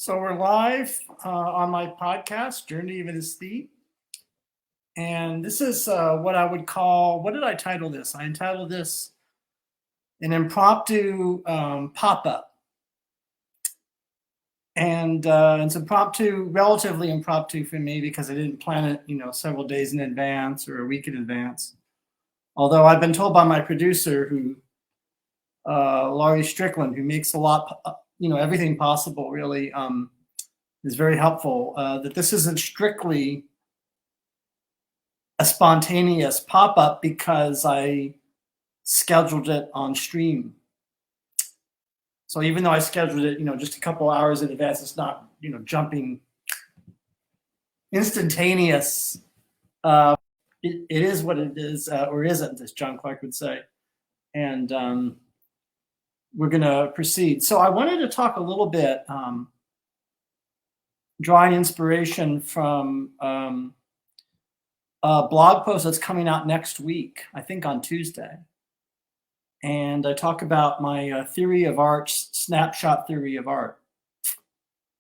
So we're live on my podcast, Journey of Aesthete. And this is what I would call, what did I title this? I entitled this an impromptu pop-up. And it's impromptu, relatively impromptu for me because I didn't plan it, several days in advance or a week in advance. Although I've been told by my producer, Laurie Strickland, who makes a lot, everything possible, really, is very helpful, that this isn't strictly a spontaneous pop-up because I scheduled it on stream. So even though I scheduled it, just a couple hours in advance, it's not, jumping instantaneous. It is what it is, or isn't, as John Clark would say. And we're going to proceed. So I wanted to talk a little bit, drawing inspiration from a blog post that's coming out next week, I think on Tuesday. And I talk about my theory of art, snapshot theory of art.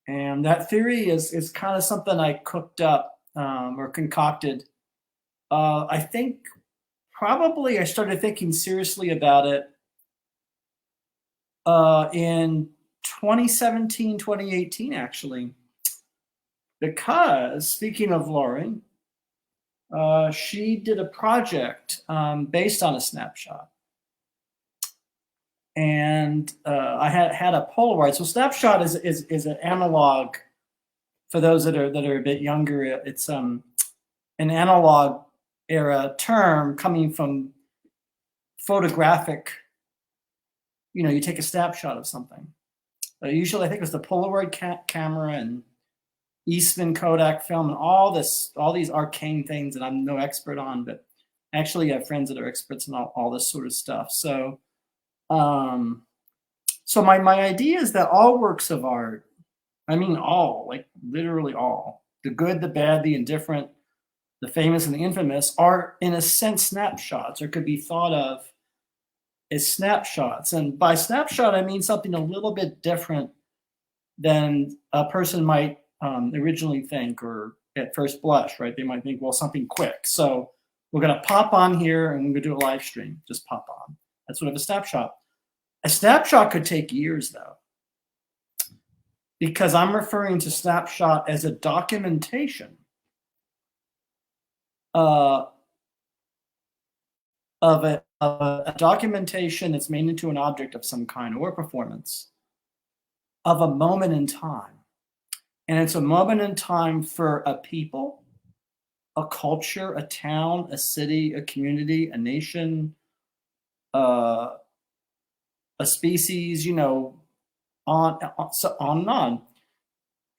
And that theory is kind of something I cooked up or concocted. I think probably I started thinking seriously about it in 2017, 2018, actually. Because, speaking of Lauren, she did a project based on a snapshot. And I had a Polaroid. So snapshot is an analog. For those that are a bit younger, it's an analog era term coming from photographic. You take a snapshot of something. Usually, I think it was the Polaroid camera and Eastman Kodak film and all these arcane things that I'm no expert on, but actually I have friends that are experts in all this sort of stuff. So. So my idea is that all works of art, I mean all, like literally all, the good, the bad, the indifferent, the famous and the infamous, are in a sense snapshots, or could be thought of as snapshots. And by snapshot, I mean something a little bit different than a person might originally think, or at first blush, right? They might think, well, something quick. So we're going to pop on here and we're going to do a live stream, just pop on. That's sort of a snapshot. A snapshot could take years, though, because I'm referring to snapshot as a documentation of a documentation that's made into an object of some kind or a performance of a moment in time. And it's a moment in time for a people, a culture, a town, a city, a community, a nation, a species, on and on,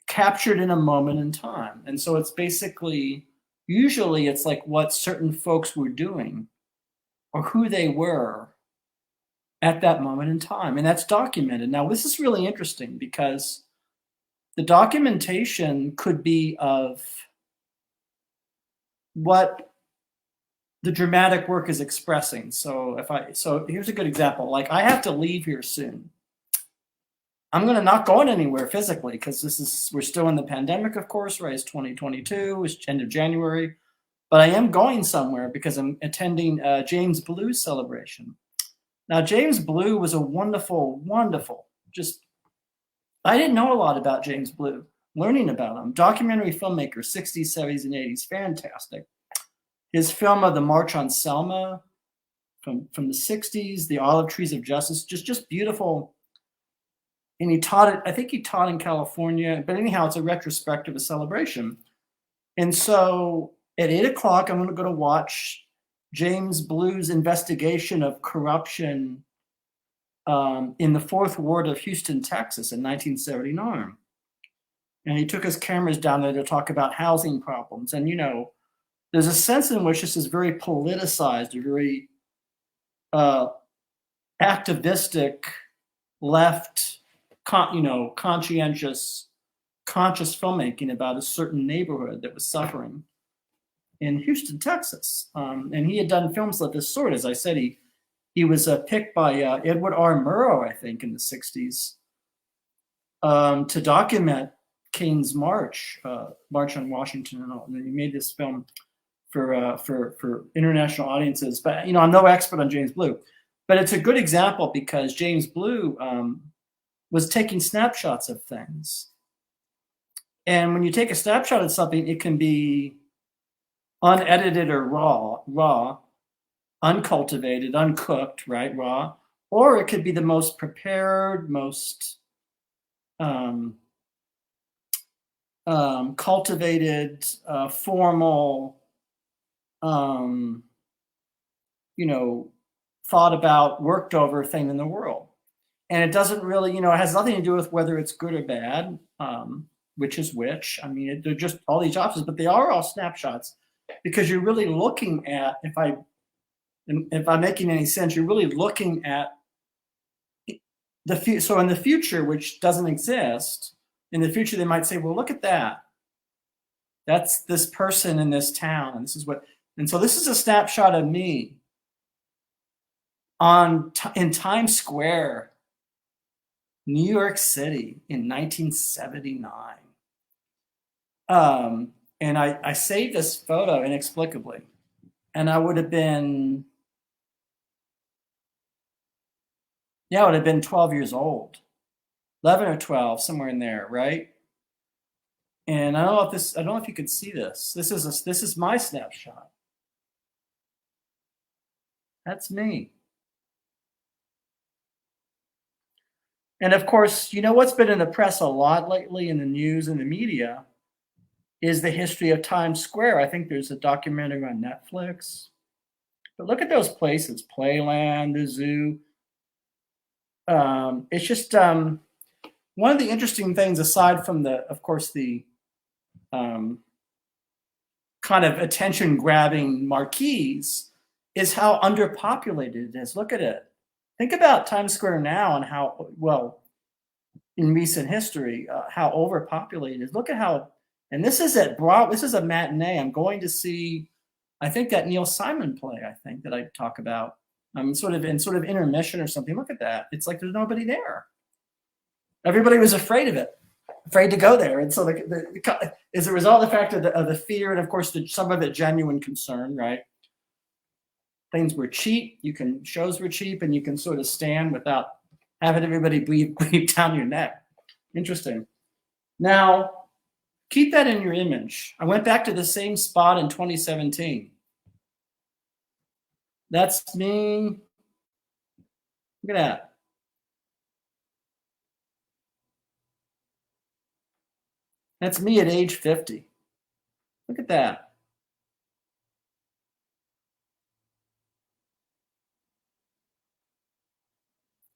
captured in a moment in time. And so it's basically, usually it's like what certain folks were doing or who they were at that moment in time. And that's documented. Now, this is really interesting because the documentation could be of what the dramatic work is expressing. So here's a good example. Like, I have to leave here soon. I'm going to not going anywhere physically because we're still in the pandemic, of course, right? It's 2022, it's end of January, but I am going somewhere because I'm attending James Blue's celebration. Now, James Blue was a wonderful, I didn't know a lot about James Blue, learning about him. Documentary filmmaker, 60s, 70s, and 80s, fantastic. His film of The March on Selma from the 60s, The Olive Trees of Justice, just beautiful. And I think he taught in California, but anyhow, it's a retrospective, a celebration. And so at 8 o'clock, I'm going to watch James Blue's investigation of corruption in the 4th Ward of Houston, Texas in 1979. And he took his cameras down there to talk about housing problems. And, there's a sense in which this is very politicized, a very activistic, left, conscientious, conscious filmmaking about a certain neighborhood that was suffering in Houston, Texas. And he had done films of this sort. As I said, he was picked by Edward R. Murrow, I think, in the 60s to document King's March on Washington and all. And then he made this film for international audiences. But I'm no expert on James Blue, but it's a good example because James Blue was taking snapshots of things. And when you take a snapshot of something, it can be unedited or raw, uncultivated, uncooked, right, raw, or it could be the most prepared, most cultivated, formal, thought about, worked over thing in the world. And it doesn't really, it has nothing to do with whether it's good or bad, which is which. I mean, they're just all these options, but they are all snapshots because you're really looking at, if I'm making any sense, you're really looking at so in the future, which doesn't exist, in the future, they might say, well, look at that. That's this person in this town. And this is what, and so this is a snapshot of me in Times Square, New York City in 1979. And I saved this photo inexplicably. And I would have been, I would have been 12 years old, 11 or 12, somewhere in there, right? And I don't know if you could see this. This is my snapshot. That's me. And of course, what's been in the press a lot lately in the news and the media is the history of Times Square. I think there's a documentary on Netflix. But look at those places, Playland, the zoo. It's just one of the interesting things, aside from of course, the kind of attention-grabbing marquees, is how underpopulated it is. Look at it. Think about Times Square now and how, well, in recent history, how overpopulated it is. Look at how, and this is a matinee. I'm going to see, I think, that Neil Simon play, I think, that I talk about. Sort of intermission or something. Look at that. It's like there's nobody there. Everybody was afraid of it, afraid to go there. And so as a result of the fact of the fear, and of course, some of it genuine concern, right? Things were cheap. Shows were cheap, and you can sort of stand without having everybody breathe down your neck. Interesting. Now, keep that in your image. I went back to the same spot in 2017. That's me. Look at that. That's me at age 50. Look at that.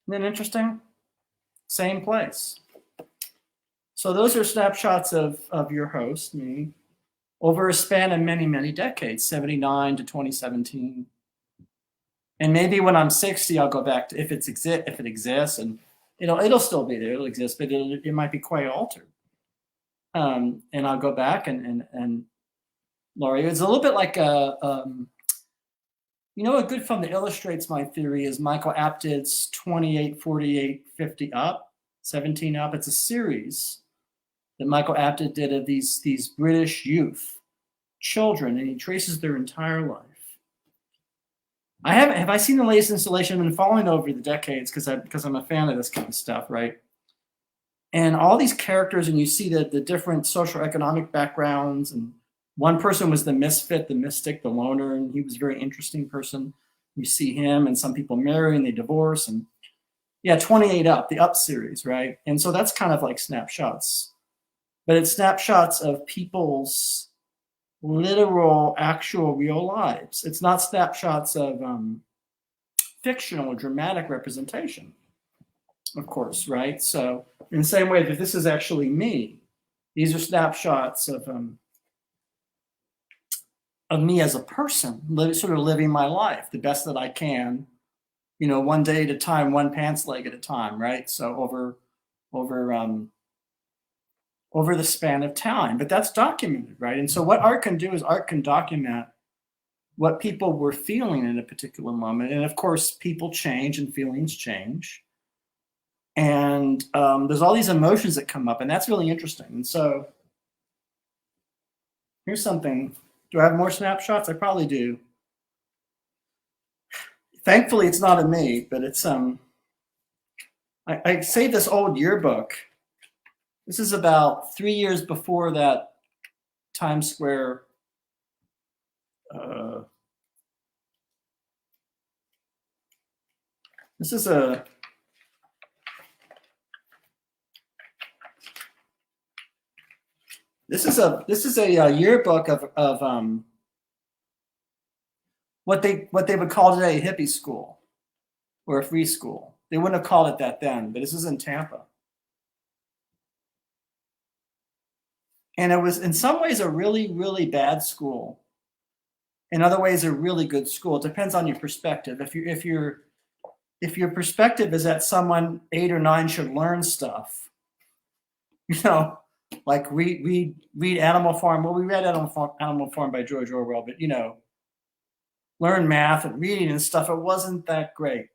Isn't that interesting? Same place. So those are snapshots of your host, me, over a span of many, many decades, 79 to 2017. And maybe when I'm 60, I'll go back to if it exists, and it'll still be there. It'll exist, but it might be quite altered. And I'll go back and Laurie, it's a little bit like a good film that illustrates my theory is Michael Apted's 28, 48, 50 up, 17 up. It's a series that Michael Apted did of these British youth, children, and he traces their entire life. Have I seen the latest installation? I've been following over the decades because I'm a fan of this kind of stuff, right? And all these characters, and you see the different social economic backgrounds, and one person was the misfit, the mystic, the loner, and he was a very interesting person. You see him, and some people marry and they divorce, and 28 up, the Up series, right? And so that's kind of like snapshots, but it's snapshots of people's literal, actual, real lives. It's not snapshots of fictional or dramatic representation, of course, right? So in the same way that this is actually me, these are snapshots of me as a person, sort of living my life the best that I can, one day at a time, one pants leg at a time, right? So over the span of time, but that's documented, right? And so what art can do is art can document what people were feeling in a particular moment. And of course, people change and feelings change. And there's all these emotions that come up, and that's really interesting. And so here's something. Do I have more snapshots? I probably do. Thankfully, it's not of me, but it's I saved this old yearbook. This is about 3 years before that Times Square. This is a yearbook of what they would call today a hippie school or a free school. They wouldn't have called it that then, but this is in Tampa. And it was in some ways a really, really bad school. In other ways, a really good school. It depends on your perspective. If your perspective is that someone 8 or 9 should learn stuff, like read Animal Farm. Well, we read Animal Farm by George Orwell, but learn math and reading and stuff. It wasn't that great.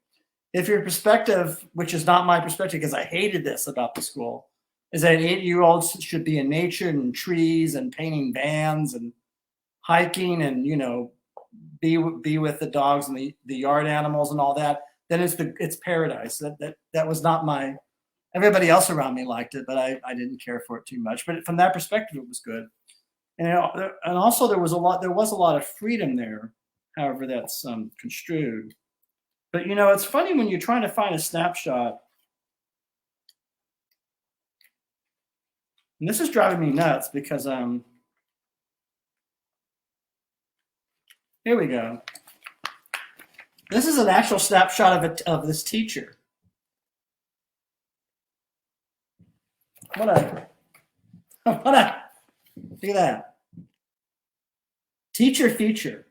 If your perspective, which is not my perspective, because I hated this about the school, is that 8-year-olds should be in nature and trees and painting vans and hiking and be with the dogs and the yard animals and all that, then it's paradise. That was not my. Everybody else around me liked it, but I didn't care for it too much. But from that perspective, it was good, and also there was a lot of freedom there. However, that's construed. But it's funny when you're trying to find a snapshot. And this is driving me nuts because here we go. This is an actual snapshot of this teacher. Look at that. Teacher feature.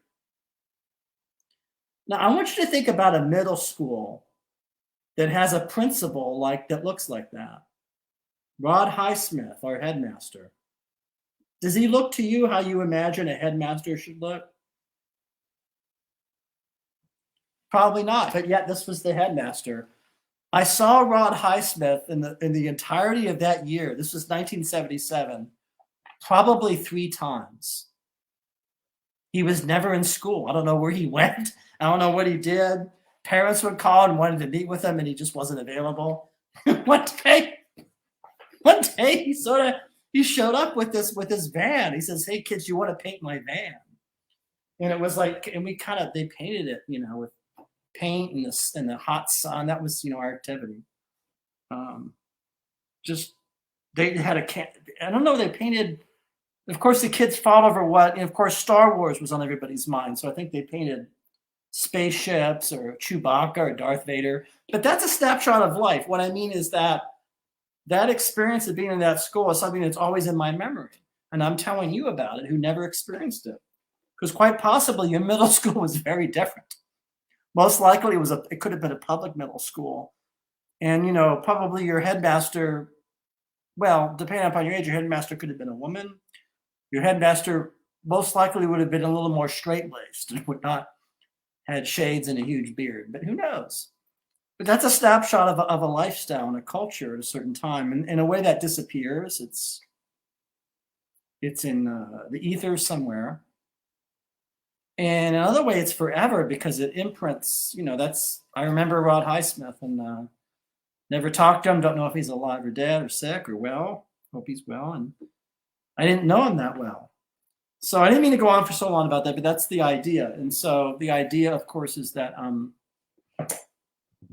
Now I want you to think about a middle school that has a principal that looks like that. Rod Highsmith, our headmaster. Does he look to you how you imagine a headmaster should look? Probably not, but yet this was the headmaster. I saw Rod Highsmith in the entirety of that year. This was 1977, probably 3 times. He was never in school. I don't know where he went. I don't know what he did. Parents would call and wanted to meet with him, and he just wasn't available. One day he showed up with his van. He says, "Hey kids, you want to paint my van?" And it was they painted it, with paint and the hot sun. That was our activity. They had I don't know, they painted. Of course, the kids fought over what, and of course, Star Wars was on everybody's mind. So I think they painted spaceships or Chewbacca or Darth Vader. But that's a snapshot of life. What I mean is that experience of being in that school is something that's always in my memory. And I'm telling you about it, who never experienced it. Because quite possibly your middle school was very different. Most likely it could have been a public middle school. And, probably your headmaster, well, depending upon your age, your headmaster could have been a woman. Your headmaster most likely would have been a little more straight-laced and would not had shades and a huge beard, but who knows? But that's a snapshot of a lifestyle and a culture at a certain time. And in a way that disappears. It's in the ether somewhere. And another way it's forever because it imprints, I remember Rod Highsmith and never talked to him. Don't know if he's alive or dead or sick or well. Hope he's well. And I didn't know him that well. So I didn't mean to go on for so long about that, but that's the idea. And so the idea, of course, is that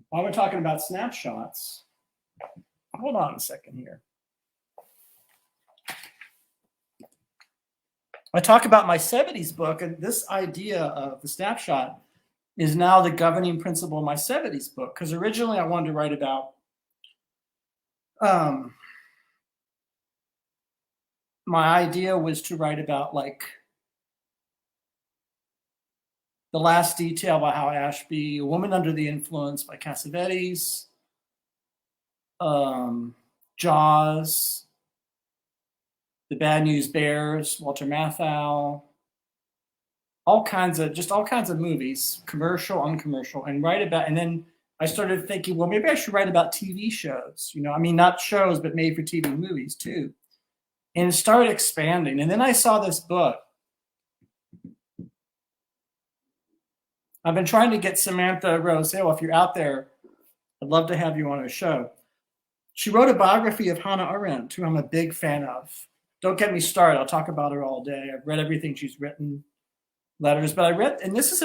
while we're talking about snapshots, hold on a second here. I talk about my 70s book, and this idea of the snapshot is now the governing principle of my 70s book, because originally I wanted to write about my idea was to write about the last detail about how Ashby, A Woman Under the Influence by Cassavetes, Jaws, The Bad News Bears, Walter Matthau, all kinds of movies, commercial, uncommercial, and write about, and then I started thinking, well, maybe I should write about TV shows. I mean, not shows, but made for TV movies too. And it started expanding. And then I saw this book. I've been trying to get Samantha Rose Hill. If you're out there, I'd love to have you on a show. She wrote a biography of Hannah Arendt, who I'm a big fan of. Don't get me started. I'll talk about her all day. I've read everything she's written, letters, but I read, and this is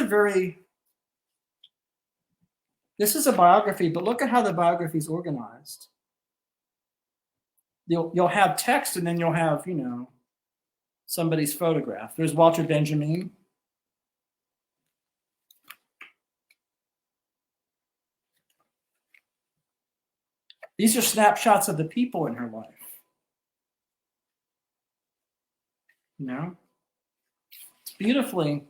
a biography, but look at how the biography is organized. You'll have text, and then you'll have, somebody's photograph. There's Walter Benjamin. These are snapshots of the people in her life. It's beautifully,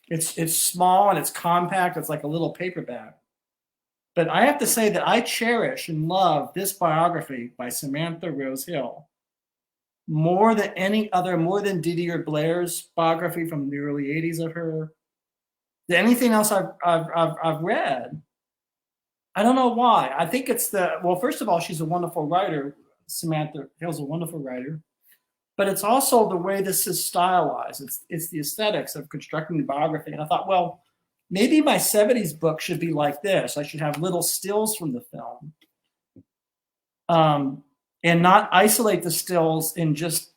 it's small and it's compact. It's like a little paperback. But I have to say that I cherish and love this biography by Samantha Rose Hill more than any other, more than Didier Blair's biography from the early 80s of her, than anything else I've read. I don't know why. I think it's first of all, she's a wonderful writer. Samantha Hill's a wonderful writer. But it's also the way this is stylized. It's the aesthetics of constructing the biography. And I thought, well, maybe my 70s book should be like this. I should have little stills from the film. And not isolate the stills in just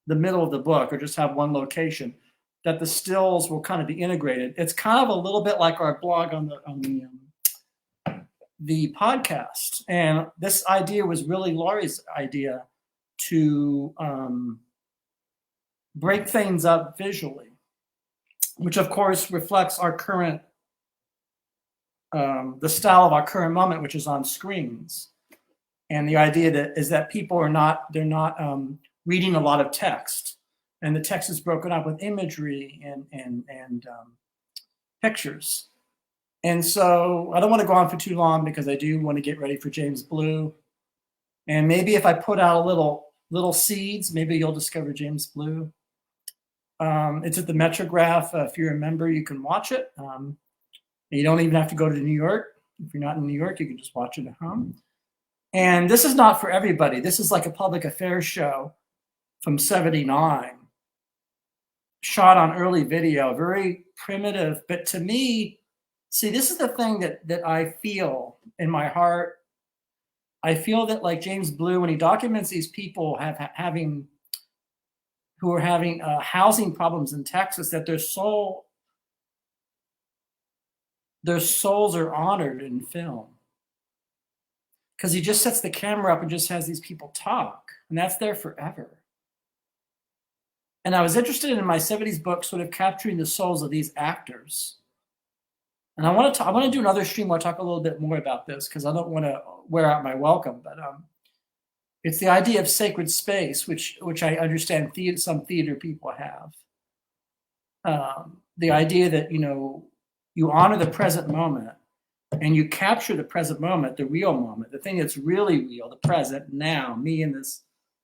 the middle of the book or just have one location, that the stills will kind of be integrated. It's kind of a little bit like our blog on the podcast. And this idea was really Laurie's idea to break things up visually, which of course reflects our current, the style of our current moment, which is on screens. And the idea is that people are not reading a lot of text, and the text is broken up with imagery and pictures. And so I don't want to go on for too long because I do want to get ready for James Blue. And maybe if I put out a little seeds, maybe you'll discover James Blue. It's at the Metrograph. If you're a member, you can watch it. You don't even have to go to New York. If you're not in New York, you can just watch it at home. And this is not for everybody. This is like a public affairs show from '79, shot on early video, very primitive. But to me, see, this is the thing that I feel in my heart. I feel that, like James Blue, when he documents these people who are having housing problems in Texas, that their souls are honored in film. Because he just sets the camera up and just has these people talk, and that's there forever. And I was interested in my 70s book sort of capturing the souls of these actors. And I want to do another stream where I talk a little bit more about this, because I don't want to wear out my welcome. But it's the idea of sacred space, which I understand some theater people have. The idea that you honor the present moment, and you capture the present moment, the real moment, the thing that's really real, the present now, me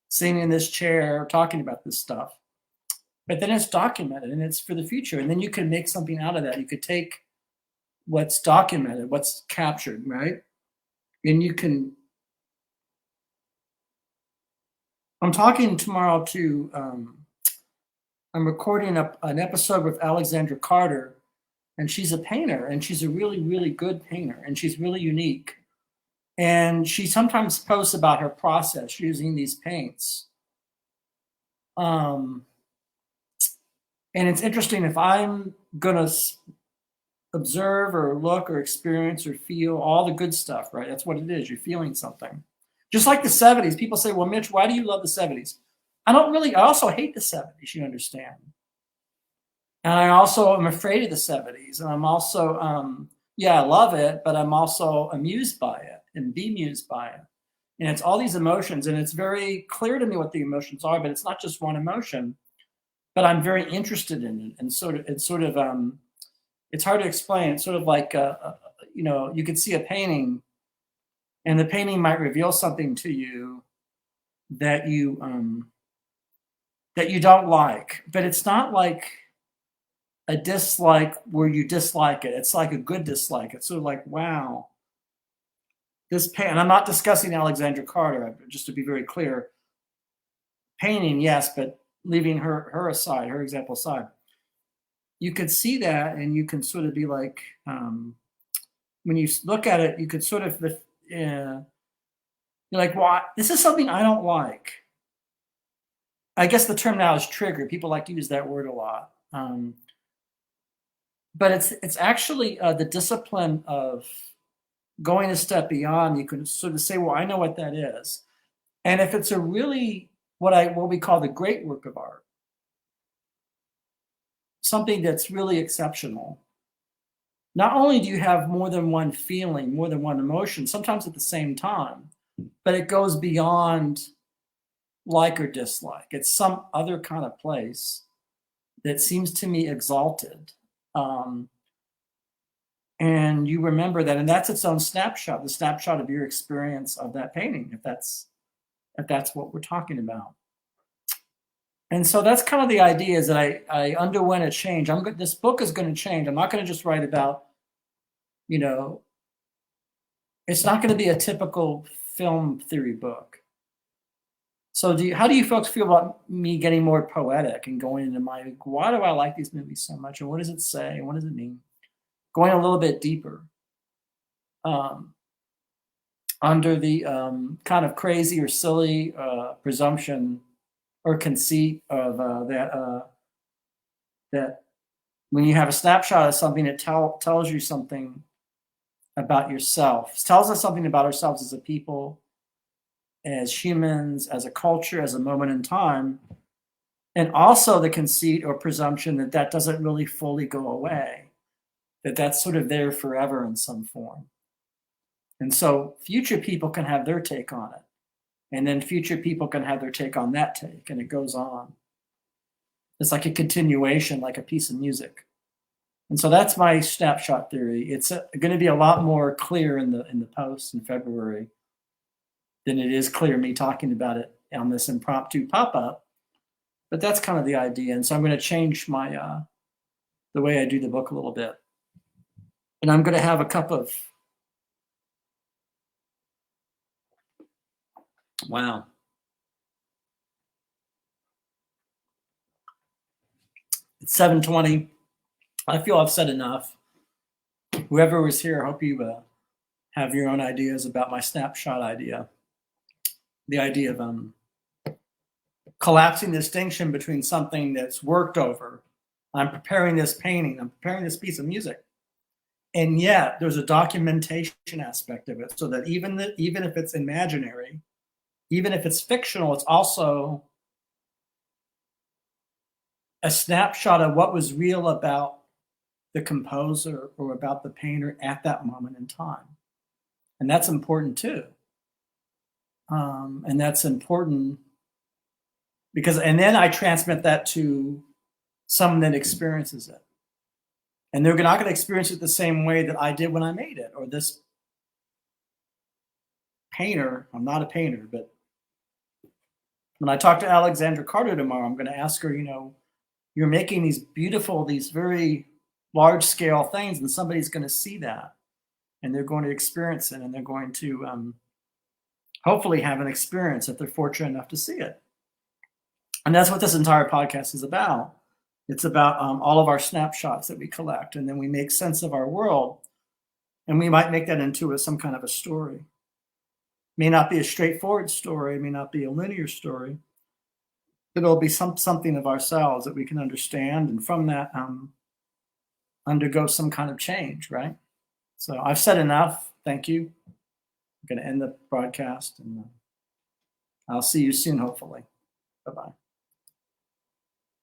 sitting in this chair talking about this stuff. But then it's documented, and it's for the future, and then you can make something out of that. You could take what's documented, what's captured, right? And you can. I'm talking tomorrow I'm recording an episode with Alexandra Carter, and she's a painter, and she's a really, really good painter, and she's really unique. And she sometimes posts about her process using these paints. And it's interesting, if I'm going to observe or look or experience or feel all the good stuff, right? That's what it is. You're feeling something. Just like the 70s. People say, well, Mitch, why do you love the 70s? I also hate the 70s, you understand. And I also am afraid of the 70s. And I'm also, I love it, but I'm also amused by it and bemused by it. And it's all these emotions, and it's very clear to me what the emotions are, but it's not just one emotion. But I'm very interested in it, and it's hard to explain. It's sort of like you could see a painting, and the painting might reveal something to you that you don't like, but it's not like a dislike where you dislike it. It's like a good dislike. It's sort of like, wow, and I'm not discussing Alexandra Carter, just to be very clear. Painting, yes, but leaving her aside, her example aside. You could see that, and you can sort of be like, when you look at it, you could sort of, you're like, well, this is something I don't like. I guess the term now is trigger. People like to use that word a lot. But it's actually the discipline of going a step beyond. You can sort of say, well, I know what that is. And if it's a really, what we call the great work of art, something that's really exceptional, not only do you have more than one feeling, more than one emotion, sometimes at the same time, but it goes beyond like or dislike. It's some other kind of place that seems to me exalted. And you remember that, and that's its own snapshot, the snapshot of your experience of that painting, if that's what we're talking about. And so that's kind of the idea, is that I underwent a change. This book is going to change. I'm not going to just write about, it's not going to be a typical film theory book. So how do you folks feel about me getting more poetic and going into why do I like these movies so much? And what does it say? And what does it mean? Going a little bit deeper. Under the kind of crazy or silly presumption or conceit of that when you have a snapshot of something, it tells you something about yourself. It tells us something about ourselves as a people, as humans, as a culture, as a moment in time, and also the conceit or presumption that doesn't really fully go away, that's sort of there forever in some form. And so future people can have their take on it. And then future people can have their take on that take, and it goes on. It's like a continuation, like a piece of music. And so that's my snapshot theory. It's going to be a lot more clear in the post in February than it is clear me talking about it on this impromptu pop-up. But that's kind of the idea. And so I'm going to change my the way I do the book a little bit. And I'm going to have a cup of, wow. It's 7:20. I feel I've said enough. Whoever was here, I hope you have your own ideas about my snapshot idea. The idea of collapsing the distinction between something that's worked over. I'm preparing this painting. I'm preparing this piece of music. And yet there's a documentation aspect of it, so that even if it's imaginary, even if it's fictional, it's also a snapshot of what was real about the composer or about the painter at that moment in time. And that's important too. And that's important because, and then I transmit that to someone that experiences it. And they're not going to experience it the same way that I did when I made it, or this painter. I'm not a painter, but when I talk to Alexandra Carter tomorrow, I'm going to ask her, you're making these beautiful, these very large scale things, and somebody's going to see that, and they're going to experience it, and they're going to hopefully have an experience if they're fortunate enough to see it. And that's what this entire podcast is about. It's about all of our snapshots that we collect, and then we make sense of our world, and we might make that into some kind of a story. It may not be a straightforward story, it may not be a linear story, but it'll be something of ourselves that we can understand, and from that undergo some kind of change, right? So I've said enough. Thank you. I'm going to end the broadcast, and I'll see you soon, hopefully. Bye-bye.